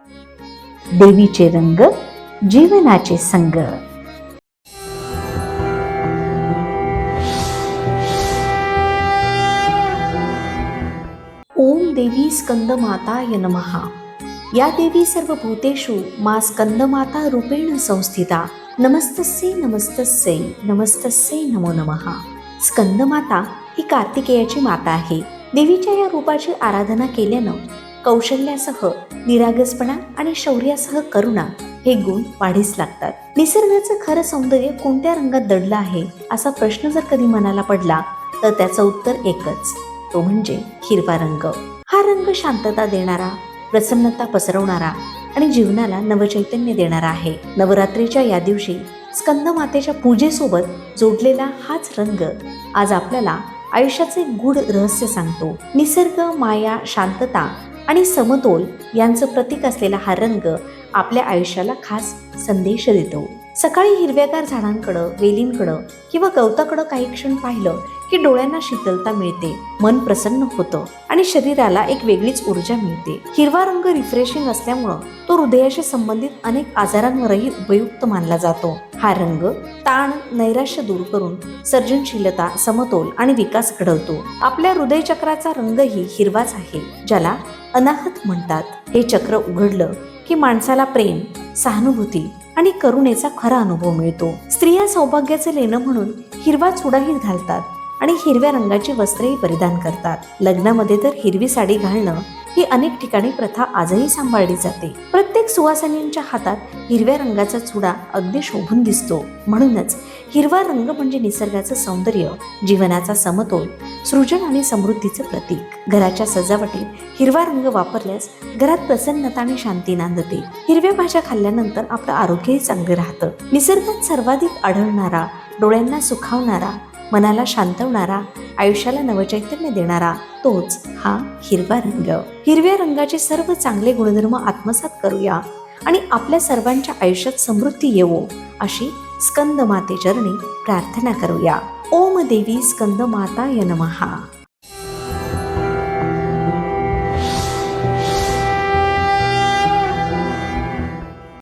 देवीचे रंग जीवनाचे संग. ओम देवी स्कंदमाताय नमः. या देवी सर्वभूतेषु मा स्कंदमाता रूपेण संस्थिता. नमस्तस्यै नमस्तस्यै नमस्तस्यै नमो नमः. स्कंदमाता ही कार्तिकेयाची माता आहे. देवीच्या या रूपाची आराधना केल्यानं कौशल्यासह निरागसपणा आणि शौर्यासह करुणा हे गुण वाढीस लागतात. निसर्गाचं खरं सौंदर्य कोणत्या रंगात दडलं आहे असा प्रश्न जर कधी मनाला पडला तर त्याचं उत्तर एकच, तो म्हणजे हिरवा रंग. हा रंग शांतता देणारा, प्रसन्नता पसरवणारा आणि जीवनाला नवचैतन्य देणारा आहे. नवरात्रीच्या या दिवशी स्कंदमातेच्या पूजेसोबत जोडलेला हाच रंग आज आपल्याला आयुष्याचे गूढ रहस्य सांगतो. निसर्ग, माया, शांतता आणि समतोल यांचं प्रतीक असलेला हा रंग आपल्या आयुष्याला खास संदेश देतो. सकाळी हिरव्यागार झाडांकडं, वेलींकडं किंवा गवताकडं काही क्षण पाहिलं की डोळ्यांना शीतलता मिळते, मन प्रसन्न होतं आणि शरीराला एक वेगळीच ऊर्जा मिळते. हिरवा रंग रिफ्रेशिंग असल्यामुळं तो हृदयाशी संबंधित अनेक आजारांवरही उपयुक्त मानला जातो. हा रंग ताण, नैराश्य दूर करून सर्जनशीलता, समतोल आणि विकास घडवतो. आपल्या हृदयचक्राचा रंगही हिरवाच आहे, ज्याला अनाहत म्हणतात. हे चक्र उघडलं की माणसाला प्रेम, सहानुभूती आणि करुणेचा खरा अनुभव मिळतो. स्त्रिया सौभाग्याचे लेणं म्हणून हिरवा चुडाही घालतात आणि हिरव्या रंगाची वस्त्रही परिधान करतात. लग्नामध्ये तर हिरवी साडी घालणं ही अनेक ठिकाणी प्रथा आजही सांभाळली जाते. प्रत्येक सुवासिनींच्या हातात हिरव्या रंगाचा चुडा अगदी शोभून दिसतो. म्हणूनच हिरवा रंग म्हणजे निसर्गाचं सौंदर्य, जीवनाचा समतोल, सृजन आणि समृद्धीचं प्रतीक. घराच्या सजावटीत हिरवा रंग वापरल्यास घरात प्रसन्नता आणि शांती नांदते. हिरव्या भाज्या खाल्ल्यानंतर आपलं आरोग्यही चांगलं राहतं. निसर्गात सर्वाधिक आढळणारा, डोळ्यांना सुखावणारा, मनाला शांतवणारा, आयुष्याला नवचैतन्य देणारा तोच हा हिरवा रंग. हिरव्या रंगाचे सर्व चांगले गुणधर्म आत्मसात करूया आणि आपल्या सर्वांच्या आयुष्यात समृद्धी येवो अशी स्कंदमाते चरणी प्रार्थना करूया. ओम देवी स्कंदमाताय नमः.